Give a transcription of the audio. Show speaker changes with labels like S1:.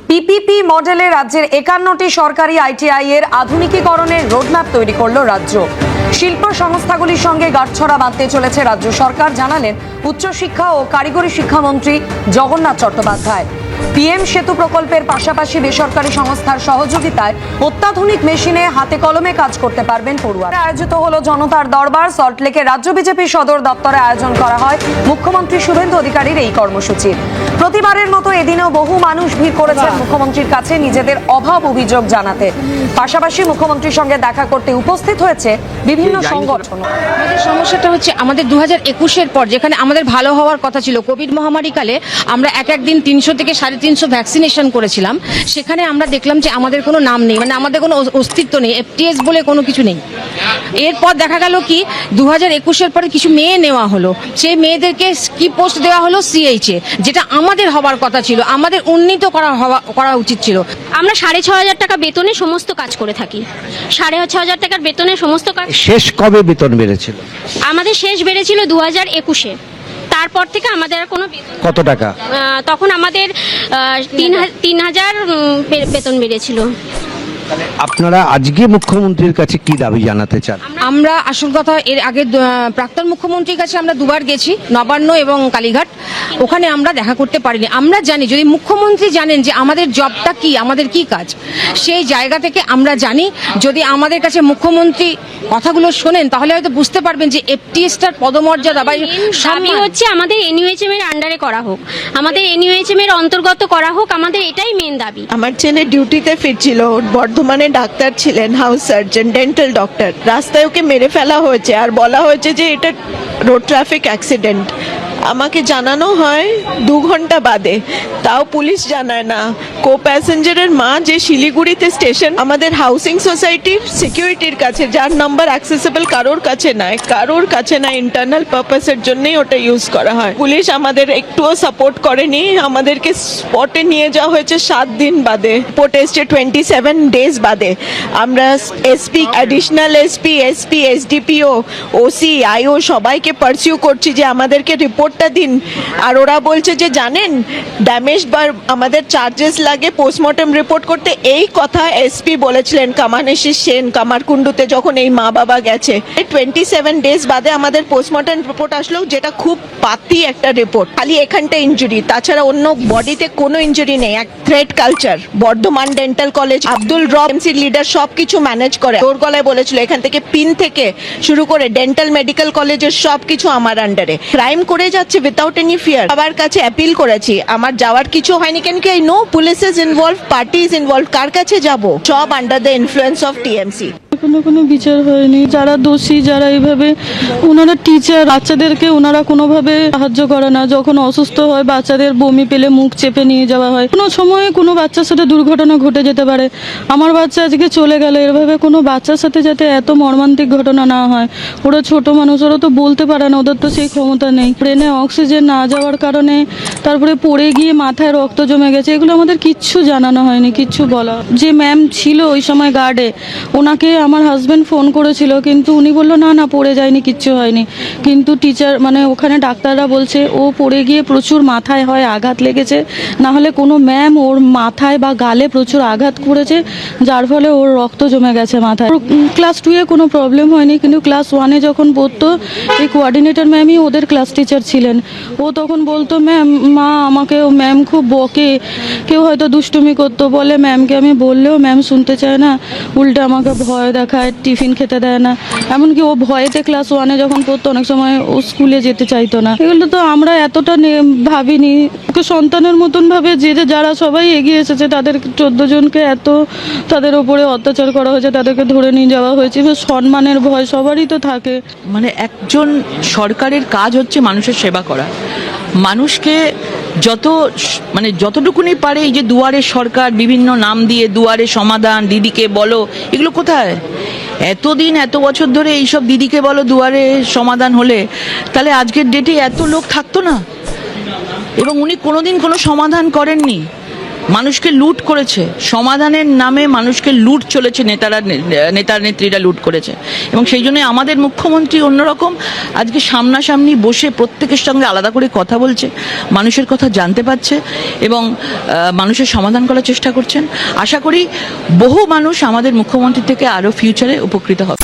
S1: PPP মডেলে রাজ্যের 51টি সরকারি আইটিআই এর আধুনিকীকরণের রোডম্যাপ তৈরি করল রাজ্য। শিল্প সংস্থাগুলির সঙ্গে গাঁটছড়া বাঁধতে চলেছে রাজ্য সরকার, জানালেন উচ্চশিক্ষা ও কারিগরি শিক্ষামন্ত্রী জগন্নাথ চট্টোপাধ্যায়। পিএম সেতু প্রকল্পের পাশাপাশি বেসরকারি সংস্থার সহযোগিতায় অত্যাধুনিক মেশিনে হাতে কলমে কাজ করতে পারবেন পড়ুয়ারা। আয়োজিত হলো জনতার দরবার। সল্টলেকের রাজ্য বিজেপি সদর দপ্তরে আয়োজন করা হয় মুখ্যমন্ত্রী শুভেন্দু অধিকারীর এই কর্মসূচির। প্রতিবারের মতো এদিনেও বহু মানুষ ভিড় করেছেন মুখ্যমন্ত্রীর কাছে নিজেদের অভাব অভিযোগ জানাতে। পাশাপাশি মুখ্যমন্ত্রীর সঙ্গে দেখা করতে উপস্থিত হয়েছে বিভিন্ন সংগঠন।
S2: আমাদের সমস্যাটা হচ্ছে আমাদের 2021-এর পর যেখানে আমাদের ভালো হওয়ার কথা ছিল, কোভিড মহামারীকালে আমরা এক দিন 300 থেকে 350 ভ্যাকসিনেশন করেছিলাম, সেখানে আমরা দেখলাম যে আমাদের কোনো নাম নেই, মানে আমাদের কোনো অস্তিত্ব নেই, এফটিএস বলে কোনো কিছু নেই। এরপর দেখা গেল কি 2021-এর পরে কিছু মেয়ে নেওয়া হলো, সেই মেয়েদেরকে কি পোস্ট দেওয়া হলো সিএইচে, যেটা আমাদের হওয়ার কথা ছিল, আমাদের উন্নীত করা উচিত ছিল।
S3: আমরা 6,500 টাকা বেতনে সমস্ত কাজ করে থাকি। 6,500 টাকার বেতনে সমস্ত কাজ।
S4: শেষ কবে বেতন বেড়েছিল?
S3: আমাদের শেষ বেড়েছিল 2021-এ। তারপর থেকে আমাদের আর কোনো
S4: কত টাকা?
S3: তখন আমাদের 3,000 বেতন বেড়েছিল।
S4: আপনারা আজকে মুখ্যমন্ত্রীর কাছে কি দাবি জানাতে চান?
S2: আমরা আসল কথা এর আগে প্রাক্তন মুখ্যমন্ত্রীর কাছে আমরা দুবার গেছি, নবান্ন এবং কালীঘাট, ওখানে আমরা দেখা করতে পারিনি। আমরা জানি যদি মুখ্যমন্ত্রী জানেন যে আমাদের জবটা কি, আমাদের কি কাজ, সেই জায়গা থেকে আমরা জানি যদি আমাদের কাছে মুখ্যমন্ত্রী কথাগুলো শোনেন তাহলে হয়তো বুঝতে পারবেন যে এফটিএসটার পদমর্যাদা বা
S3: দাবি হচ্ছে আমাদের এনইউএইচএম এর আন্ডারে করা হোক, আমাদের এনইউএইচএম এর অন্তর্গত করা হোক, আমাদের এটাই মেন দাবি।
S5: আমার ছেলে ডিউটিতে ফিরছিল, বর্ধমানে ডাক্তার ছিলেন, হাউস সার্জন, ডেন্টাল ডক্টর, রাস্তায় ওকে মেরে ফেলা হয়েছে আর বলা হয়েছে যে এটা রোড ট্রাফিক অ্যাক্সিডেন্ট। আমাকে জানানো হয় 2 ঘন্টা বাদে, তাও পুলিশ জানায় না। কো প্যাসেঞ্জারের মা যে শিলিগুড়িতে স্টেশন, আমাদের হাউসিং সোসাইটির সিকিউরিটির কাছে, যার নাম্বার অ্যাক্সেসিবল কারোর কাছে নাই, ইন্টারনাল পারপাসের জন্যই ওটা ইউজ করা হয়। পুলিশ আমাদের একটুও সাপোর্ট করেনি, আমাদেরকে স্পটে নিয়ে যাওয়া হয়েছে 7 দিন বাদে, রিপোর্ট এসছে 27 ডেজ বাদে। আমরা SP, additional SP, SDPO, OC, IO সবাইকে পারসিউ করছি যে আমাদেরকে রিপোর্টটা দিন। আর ওরা বলছে যে জানেন ড্যামেজ বা আমাদের চার্জেস লাগে পোস্টমর্টম রিপোর্ট করতে। এই কথা এসপি বলেছিলেন কামানেশি সেন কামারকুণ্ডুতে, যখন এই মা বাবা গেছে। 27 ডেজ বাদে আমাদের পোস্টমর্টম রিপোর্ট আসলো, যেটা খুব পাতি একটা রিপোর্ট। খালি এখানটা ইনজুরি, তাছাড়া অন্য বডিতে কোনো ইনজুরি নেই। এক thread culture. Bardhaman dental college, Abdul রব এমসি লিডার সব কিছু ম্যানেজ করে। তোর গলায় বলেছিল এখান থেকে পিন থেকে শুরু করে ডেন্টাল মেডিকেল কলেজের সব কিছু আমার আন্ডারে। ক্রাইম করে যাচ্ছে উইদাউট এনি ফিয়ার। সবার কাছে অ্যাপিল করেছি, আমার যাওয়ার কিছু হয়নি, কেন কি I know police is involved, party is involved, কার কাছে যাব? সব under the influence of TMC.
S6: কোনো বিচার হয়নি। যারা দোষী, যারা এইভাবে, ওনারা টিচার, বাচ্চাদেরকে ওনারা কোনোভাবে সাহায্য করে না। যখন অসুস্থ হয় বাচ্চাদের বমি পেলে মুখ চেপে নিয়ে যাওয়া হয়। কোনো সময় কোনো বাচ্চার সাথে দুর্ঘটনা ঘটে যেতে পারে। আমার বাচ্চা আজকে চলে গেল, এভাবে কোনো বাচ্চার সাথে যাতে এত মর্মান্তিক ঘটনা না হয়। ওরা ছোট মানুষ, ওরা তো বলতে পারে না, ওদের তো সেই ক্ষমতা নেই। ব্রেনে অক্সিজেন না যাওয়ার কারণে তারপরে পড়ে গিয়ে মাথায় রক্ত জমে গেছে, এগুলো আমাদের কিচ্ছু জানানো হয়নি, কিচ্ছু বলা। যে ম্যাম ছিল ওই সময় গার্ডে, ওনাকে আমার হাজব্যান্ড ফোন করেছিল, কিন্তু উনি বললো না পড়ে যায়নি, কিচ্ছু হয়নি। কিন্তু টিচার মানে ওখানে ডাক্তাররা বলছে ও পড়ে গিয়ে প্রচুর মাথায় হয় আঘাত লেগেছে, না হলে কোনো ম্যাম ওর মাথায় বা গালে প্রচুর আঘাত করেছে, যার ফলে ওর রক্ত জমে গেছে মাথায়। ক্লাস 2-এ কোনো প্রবলেম হয়নি, কিন্তু ক্লাস 1-এ যখন পড়তো এই কোঅর্ডিনেটর ম্যামই ওদের ক্লাস টিচার ছিলেন। ও তখন বলতো মা আমাকে ও ম্যাম খুব বকে, কেউ হয়তো দুষ্টুমি করতো বলে ম্যামকে আমি বললেও ম্যাম শুনতে চায় না, উল্টে আমাকে ভয় দেখায়, টিফিন খেতে দেয় না। এমনকি ও ভয়েতে ক্লাস 1-এ যখন পড়তো অনেক সময় ও স্কুলে যেতে চাইতো না। এগুলো তো আমরা এতটা ভাবিনি। ওকে সন্তানের মতন ভাবে যারা সবাই এগিয়ে এসেছে তাদের 14 জনকে এত তাদের ওপরে অত্যাচার করা হয়েছে, তাদেরকে ধরে নিয়ে যাওয়া হয়েছে। সম্মানের ভয় সবারই তো থাকে।
S7: মানে একজন সরকারের কাজ হচ্ছে মানুষের সেবা করা, মানুষকে যতটুকুনি পারে। এই যে দুয়ারে সরকার, বিভিন্ন নাম দিয়ে দুয়ারে সমাধান, দিদিকে বলো, এগুলো কোথায়? এতদিন এত বছর ধরে এইসব দিদিকে বলো দুয়ারে সমাধান হলে তাহলে আজকের ডেটে এত লোক থাকতো না। এবং উনি কোনোদিন কোনো সমাধান করেননি। মানুষকে লুট করেছে, সমাধানের নামে মানুষকে লুট চলেছে, নেতা নেত্রীরা লুট করেছে। এবং সেই জন্য আমাদের মুখ্যমন্ত্রী অন্যরকম, আজকে সামনাসামনি বসে প্রত্যেকের সঙ্গে আলাদা করে কথা বলছে, মানুষের কথা জানতে পারছে এবং মানুষের সমাধান করার চেষ্টা করছেন। আশা করি বহু মানুষ আমাদের মুখ্যমন্ত্রী থেকে আরও ফিউচারে উপকৃত হবে।